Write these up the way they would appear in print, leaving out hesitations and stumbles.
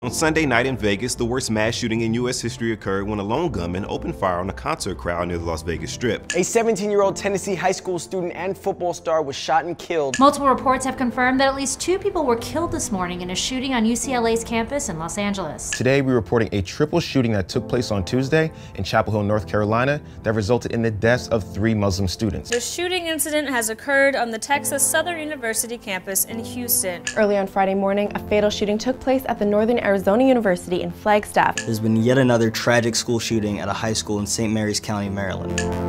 On Sunday night in Vegas, the worst mass shooting in U.S. history occurred when a lone gunman opened fire on a concert crowd near the Las Vegas Strip. A 17-year-old Tennessee high school student and football star was shot and killed. Multiple reports have confirmed that at least 2 people were killed this morning in a shooting on UCLA's campus in Los Angeles. Today, we're reporting a triple shooting that took place on Tuesday in Chapel Hill, North Carolina, that resulted in the deaths of 3 Muslim students. The shooting incident has occurred on the Texas Southern University campus in Houston. Early on Friday morning, a fatal shooting took place at the Northern Arizona University in Flagstaff. There's been yet another tragic school shooting at a high school in St. Mary's County, Maryland. Remember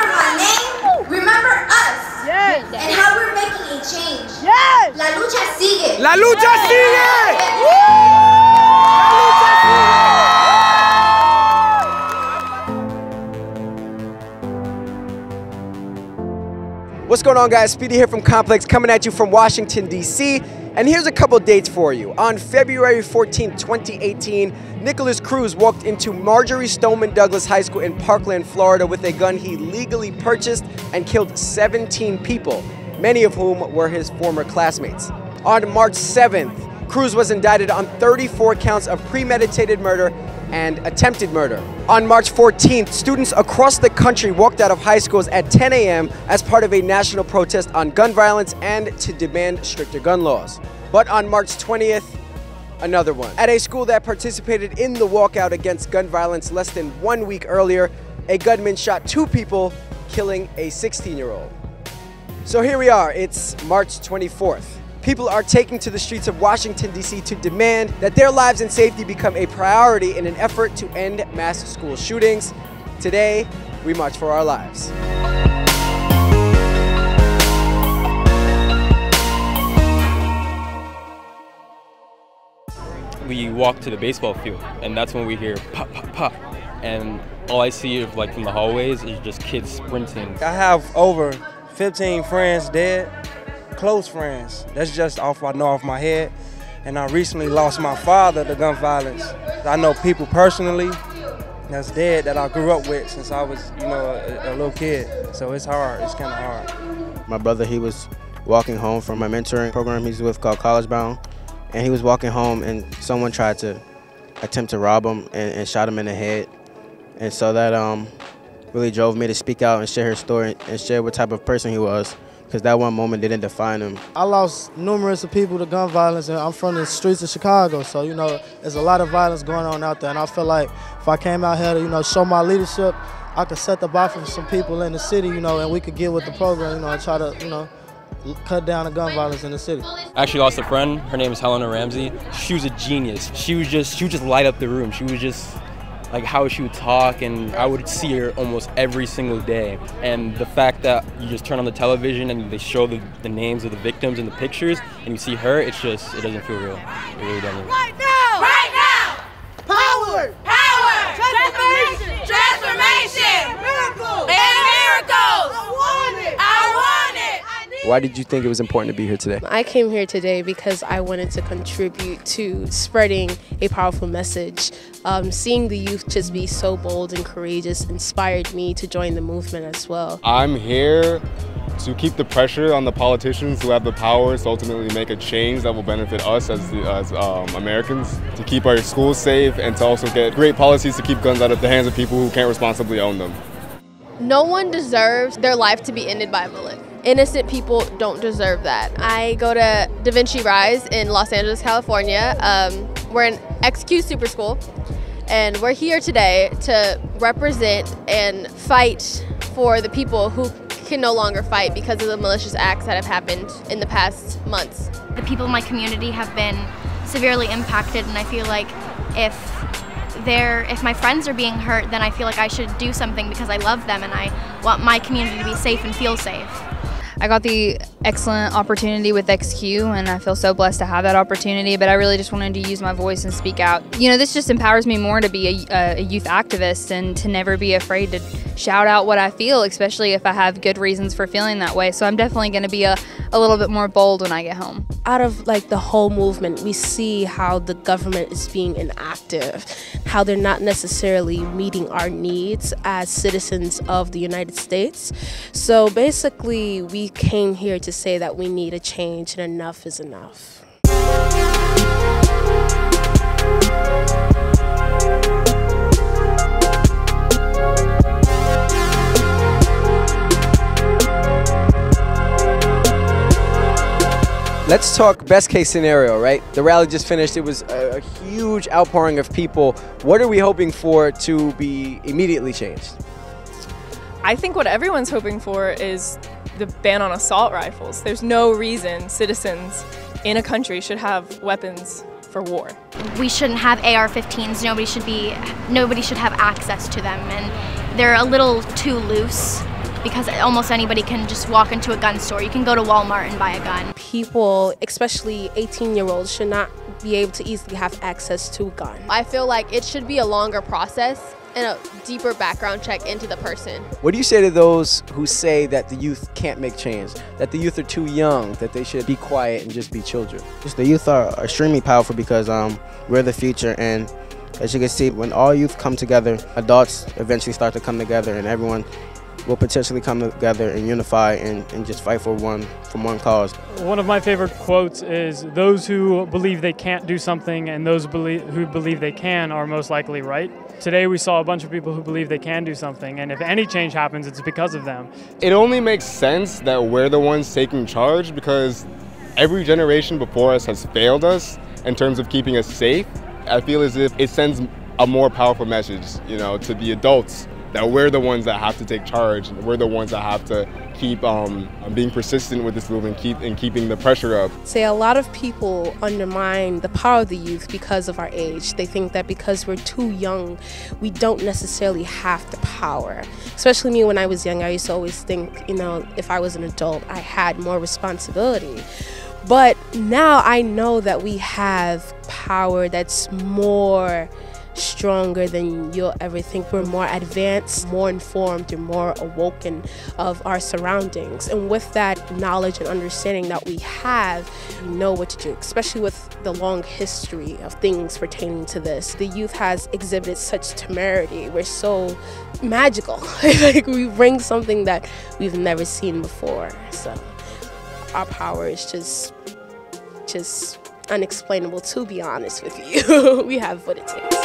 my name, remember us, and how we're making a change. La lucha sigue. La lucha sigue! What's going on, guys? Speedy here from Complex, coming at you from Washington, D.C. And here's a couple dates for you. On February 14, 2018, Nicholas Cruz walked into Marjorie Stoneman Douglas High School in Parkland, Florida with a gun he legally purchased and killed 17 people, many of whom were his former classmates. On March 7th, Cruz was indicted on 34 counts of premeditated murder and attempted murder. On March 14th, students across the country walked out of high schools at 10 a.m. as part of a national protest on gun violence and to demand stricter gun laws. But on March 20th, another one. At a school that participated in the walkout against gun violence less than 1 week earlier, a gunman shot 2 people, killing a 16-year-old. So here we are, it's March 24th. People are taking to the streets of Washington, D.C. to demand that their lives and safety become a priority in an effort to end mass school shootings. Today, we march for our lives. We walk to the baseball field, and that's when we hear pop, pop, pop. And all I see like from the hallways is just kids sprinting. I have over 15 friends dead. Close friends. That's just off my head. And I recently lost my father to gun violence. I know people personally that's dead that I grew up with since I was, a little kid. So it's hard. It's kind of hard. My brother, he was walking home from my mentoring program he's with called College Bound, and he was walking home and someone tried to attempt to rob him and shot him in the head. And so that really drove me to speak out and share his story and share what type of person he was, because that one moment didn't define him. I lost numerous of people to gun violence, and I'm from the streets of Chicago, so, there's a lot of violence going on out there, and I feel like if I came out here to, show my leadership, I could set the bar for some people in the city, and we could get with the program, and try to, cut down the gun violence in the city. I actually lost a friend. Her name is Helena Ramsey. She was a genius. She would just light up the room. She was just like how she would talk, and I would see her almost every single day. And the fact that you just turn on the television and they show the names of the victims in the pictures, and you see her, it doesn't feel real. It really doesn't. Right now! Right now! Power! Power! Transformation! Transformation! Miracles! And miracles! I want it! I want it! Why did you think it was important to be here today? I came here today because I wanted to contribute to spreading a powerful message. Seeing the youth just be so bold and courageous inspired me to join the movement as well. I'm here to keep the pressure on the politicians who have the power to ultimately make a change that will benefit us as Americans, to keep our schools safe and to also get great policies to keep guns out of the hands of people who can't responsibly own them. No one deserves their life to be ended by a bullet. Innocent people don't deserve that. I go to DHIA in Los Angeles, California. We're an XQ super school, and we're here today to represent and fight for the people who can no longer fight because of the malicious acts that have happened in the past months. The people in my community have been severely impacted, and I feel like if my friends are being hurt, then I feel like I should do something because I love them and I want my community to be safe and feel safe. I got the excellent opportunity with XQ, and I feel so blessed to have that opportunity, but I really just wanted to use my voice and speak out. You know, this just empowers me more to be a youth activist and to never be afraid to shout out what I feel, especially if I have good reasons for feeling that way. So I'm definitely going to be a little bit more bold when I get home. Out of like the whole movement, we see how the government is being inactive, how they're not necessarily meeting our needs as citizens of the United States. So basically, we came here to say that we need a change and enough is enough. Let's talk best case scenario, right? The rally just finished. It was a huge outpouring of people. What are we hoping for to be immediately changed? I think what everyone's hoping for is the ban on assault rifles. There's no reason citizens in a country should have weapons for war. We shouldn't have AR-15s. Nobody should have access to them, and they're a little too loose, because almost anybody can just walk into a gun store. You can go to Walmart and buy a gun. People, especially 18-year-olds, should not be able to easily have access to a gun. I feel like it should be a longer process and a deeper background check into the person. What do you say to those who say that the youth can't make change, that the youth are too young, that they should be quiet and just be children? Just the youth are extremely powerful because we're the future, and as you can see, when all youth come together, adults eventually start to come together, and everyone will potentially come together and unify and just fight for one cause. One of my favorite quotes is, "Those who believe they can't do something and those who believe they can are most likely right." Today we saw a bunch of people who believe they can do something, and if any change happens, it's because of them. It only makes sense that we're the ones taking charge because every generation before us has failed us in terms of keeping us safe. I feel as if it sends a more powerful message, you know, to the adults, that we're the ones that have to take charge, and we're the ones that have to keep being persistent with this movement, keeping the pressure up. Say a lot of people undermine the power of the youth because of our age. They think that because we're too young, we don't necessarily have the power. Especially me, when I was young, I used to always think, you know, if I was an adult, I had more responsibility. But now I know that we have power that's more stronger than you'll ever think. We're more advanced, more informed, and more awoken of our surroundings. And with that knowledge and understanding that we have, we know what to do, especially with the long history of things pertaining to this. The youth has exhibited such temerity. We're so magical. Like, we bring something that we've never seen before. So our power is just unexplainable, to be honest with you. We have what it takes.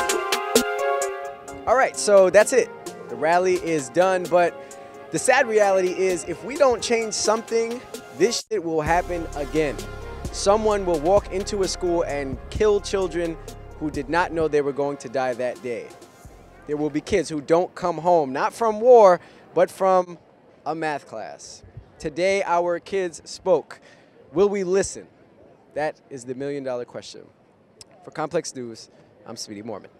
All right, so that's it. The rally is done, but the sad reality is if we don't change something, this shit will happen again. Someone will walk into a school and kill children who did not know they were going to die that day. There will be kids who don't come home, not from war, but from a math class. Today, our kids spoke. Will we listen? That is the million-dollar question. For Complex News, I'm Speedy Mormon.